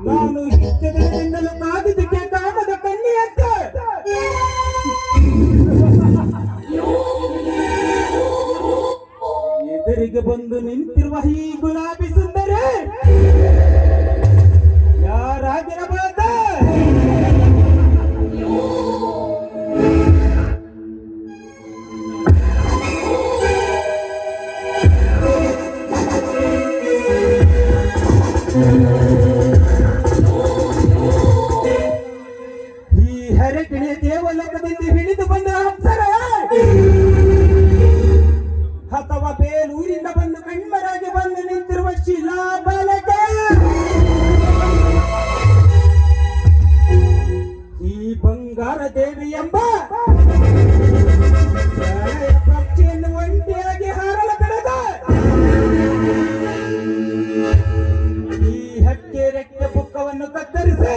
ನಾನು ಇಷ್ಟದಿಂದಲೂ ಕಾದಿದ್ದಕ್ಕೆ ಕಾಮದ ಕನ್ನಿಯಂತ ಎದುರಿಗೆ ಬಂದು ನಿಂತಿರುವ ಈ ಗುಲಾಬಿ ಸುಂದರಿ ಯಾರಾಗಿರಬಹುದು? ಈ ಹರಗಿಣಿಯ ದೇವಲೋಕದಿಂದ ಹಿಡಿದು ಬಂದ ಅಪ್ಸರ ಅಥವಾ ಬೇಲೂರಿಂದ ಬಂದು ಕಣ್ಮರಾಗಿ ಬಂದು ನಿಂತಿರುವ ಶಿಲಾ ಬಾಲಕ, ಈ ಬಂಗಾರ ದೇವಿ ಎಂಬ ಪಕ್ಷಿಯನ್ನು ಒಂಟಿಯಾಗಿ ಹಾರಲು ಬಿಡದ ಈ ಹಕ್ಕಿ ರೆಕ್ಕೆ ಪುಕ್ಕವನ್ನು ಕತ್ತರಿಸಿ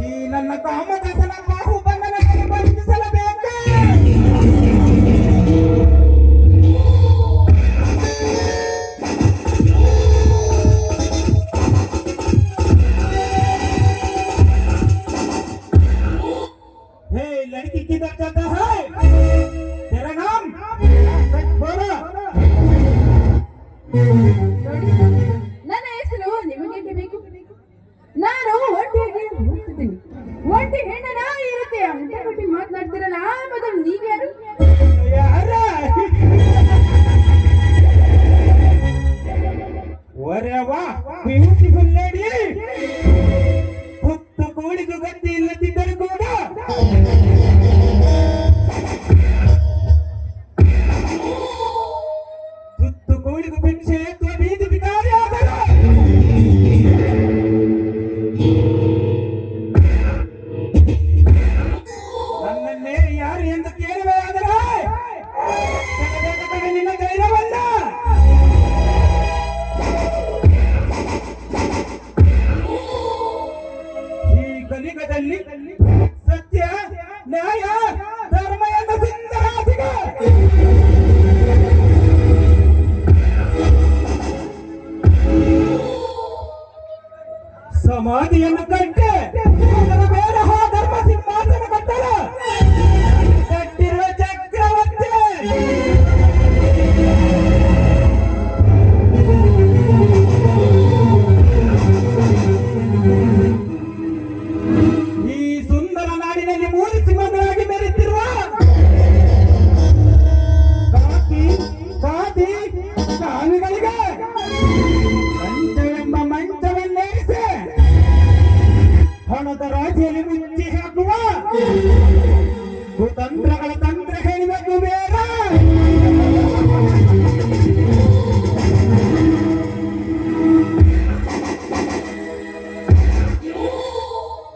ಈ ನನ್ನ ಕಾಮದಾಸನ ಬಾಹುಬಂಧನಕ್ಕೆ ಬಂಧಿಸಲೇಬೇಕು. हे लड़की किधर जाता है? तेरा नाम सच बोलो. ನನ್ನ ಹೆಸರು ನಿಮಗೆ ಬೇಕು. ನಾನು ಒಂಟಿಯಾಗಿ ಹೋಗ್ತಿದ್ದೀನಿ. ಒಂಟಿ ಹೆಣ್ಣನ ಇರುತ್ತೆ ಅಂತ ಬಿಟ್ಟು ಮಾತನಾಡ್ತಿರಲ್ಲ. ಮೊದಲು ನೀವ್ಯಾರು? ಯಾರ? ಒರೆ ವಾ, ಬ್ಯೂಟಿಫುಲ್ ಲೇಡಿ. ಹುತ್ತು ಕೂಡಿಗೂ ಗತಿ ಇಲ್ಲದಿದ್ದರೂ ಕೂಡ ಹುತ್ತು ಕೂಡಿಗೂ ಭಿಕ್ಷೆ ಎತ್ತುವ ಬೀದಿ ಬಿಕಾರಿ ಆದರು. ನನ್ನನ್ನೇ ಯಾರು ಎಂದು ಕೇಳುವೆ ಆದರೆ ನಿನ್ನ ಧೈರ್ಯವಲ್ಲ. ಈ ಕಲಿಯುಗದಲ್ಲಿ ಸತ್ಯ, ನ್ಯಾಯ, ಧರ್ಮ ಎಂಬ ಸುಂದರಾಧಿಕ ಸಮಾಧಿಯನ್ನು ಕಟ್ಟೆ ಅದರ ಮೇಲೆ ಧರ್ಮ ಸಿಂಹಾಸನ ಕಟ್ಟಲ ಕಟ್ಟಿರುವ ಚಕ್ರವರ್ತಿ. ಈ ಸುಂದರ ನಾಡಿನಲ್ಲಿ ಮೂಲಿಸಿ ಮಗನಾಗಿ ಮೆರೆತಿರುವ ಕಾಕಿ ಕಾದಿ ಕಾವಿಗಳಿಗೆ ಮಂಚವೆಂಬ ಮಂಚವನ್ನೇರಿಸಿ ಹಣದ ರಾಶಿಯಲ್ಲಿ ಮುಚ್ಚಿ ಹಾಕುವ ಕುತಂತ್ರಗಳ ತಂತ್ರ ಹೇಳಬೇಕು ಬೇಡ.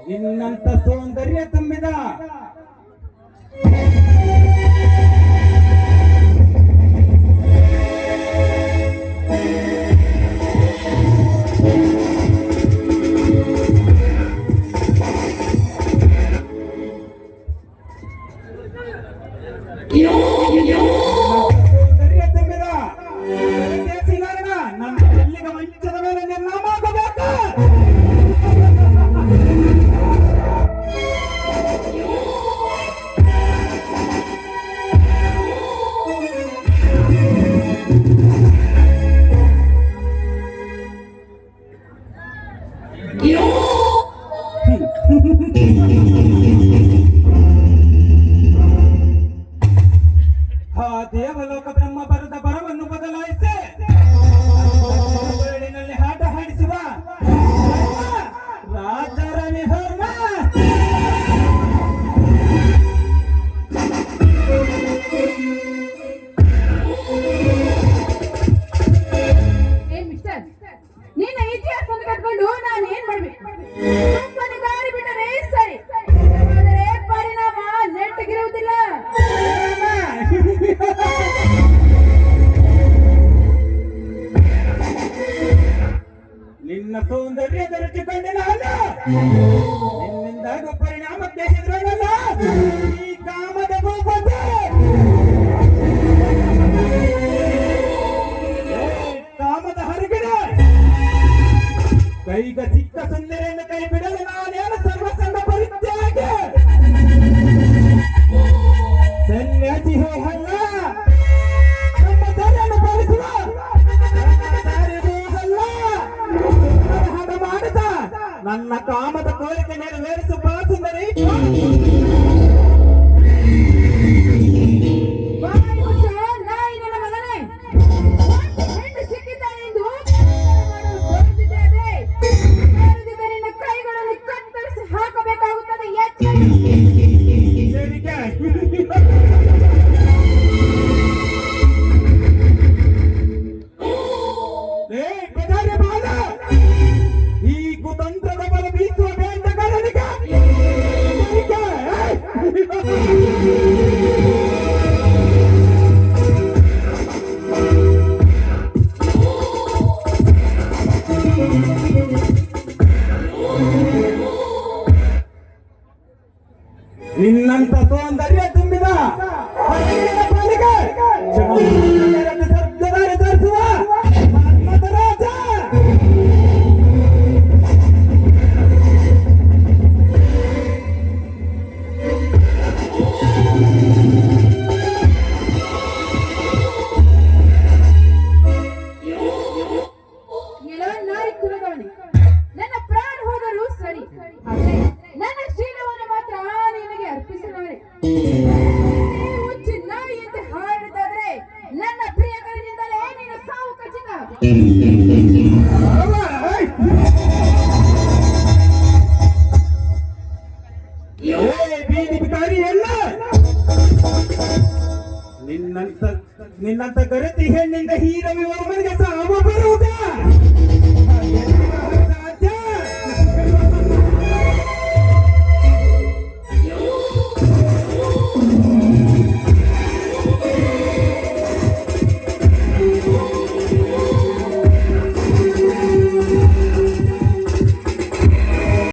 ನಿನ್ನಂತ ಸೌಂದರ್ಯ ತುಂಬಿದ ನನ್ನ ಎಲ್ಲಿಗ ಮಂಚದ ಮೇಲೆ ನಿರ್ನಾಮವಾಗಬೇಕು. ಆ ದೇವಲೋಕ ಬ್ರಹ್ಮ ಬರದ ಬರವನ್ನು ಬದಲಾಯಿಸಿ ನಲ್ಲಿ ಹಾಟ ಹಾಡಿಸುವ ರಾಜಾರಾಣಿ ಧರ್ಮ. ಮಿಸ್ಟರ್, ನಿನ್ನ ಇತಿಹಾಸವನ್ನು ಕಟ್ಕೊಂಡು ನಾನು ಏನ್ ಮಾಡ್ಬೇಕು? ಸುಮ್ಮನೆ ಗಾಳಿ ಬಿಟ್ಟರೆ ಸರಿ, ಆದರೆ ಪರಿಣಾಮ ನೆಟ್ಟಗಿರುವುದಿಲ್ಲ. ನಿನ್ನ ಸೌಂದರ್ಯದ ರುಚಿ ಕಂಡಿಲ್ಲ ಅಲ್ಲ, ನಿನ್ನಿಂದಾಗ ಪರಿಣಾಮಕ್ಕೆ ಹೆದರೋಣಲ್ಲ. ಈ ಕಾಮದ ಭೂಪತಿ ಕಾಮದ ಹರಗಿಡ ಕೈಗ ಸಿಕ್ಕ ಸುಂದರಿಯನ್ನು ಕೈ ಬಿಡಲು ನಾನೇನು ಸರ್ವಸಂಗ ಪರಿತ್ಯಾಗ ಸನ್ಯಾಸಿ ಹೋಗಲ್ಲ ನಮ್ಮ ದಾರಿಯನ್ನು ಪಾಲಿಸುವ ನನ್ನ ದಾರಿ ಹೋಗಲ್ಲ ಹದ ಮಾಡಿದ ನನ್ನ ಕಾಮದ ಕೋರಿಕೆ ನೆರವೇರಿಸು ಬಾ ಸುಂದರಿ ಬಾಯಿ ಮುಚ್ಚ ನಾಯಿ ನನ್ನ ಮಗನೇ. ಹೆಣ್ಣು ಸಿಕ್ಕಿದ್ದಾಳೆ ಎಂದು ಮಾಡಲು ತೋರುತ್ತಿದ್ದೇನೆ. ತೋರದಿದ್ದರೆ ನಿನ್ನ ಕೈಗಳನ್ನು ಕತ್ತರಿಸಿ ಹಾಕಬೇಕಾಗುತ್ತದೆ. ಎಚ್ಚರ. ಸೇರಿಕೆ ಏ ಗಜಾರ ಬಾಲ ಈ ಕುತಂತ್ರದ ಬಲ ಬೀಸುವ ಬೇಟಗಾರನಿಗೆ ಸೇರಿಕೆ. ನಿನ್ನಂತ ಸೌಂದರ್ಯ ತುಂಬಿದ ಹರಿಣಿನ ಪಾಲಿಗೆ ಚಮತ್ಕಾರವನ್ನು ಸ್ವರ್ಗದಲ್ಲಿ ತೋರಿಸುವ ಮನ್ಮಥ ರಾಜ. ಎಲ್ಲೋ ನಾಯಿ ಕುಲದವನೇ. ನನ್ನ ಪ್ರಾಣ ಹೋದರೂ ಸರಿ, ಆದರೆ ನನ್ನ ಶೀಲವನ್ನು ಮಾತ್ರ ನಿನಗೆ ಅರ್ಪಿಸಲಾರೆ. ಈ ಹುಚ್ಚು ನಾಯಿಯಂತೆ ಹಾಡಿದಾದ್ರೆ ನನ್ನ ಪ್ರಿಯಕರನಿಂದಲೇ ನಿನ್ನ ಸಾವು ಖಚಿತ. ಏ ಬೀದಿ ಬಿಕಾರಿ ಎಲ್ಲ ನಿನ್ನಂತ ಗರತಿ ಹೆಣ್ಣಿಂದ ಹೀರವಿ ಒಬ್ಬನಿಗೆ ಸಾವು ಬರುವುದ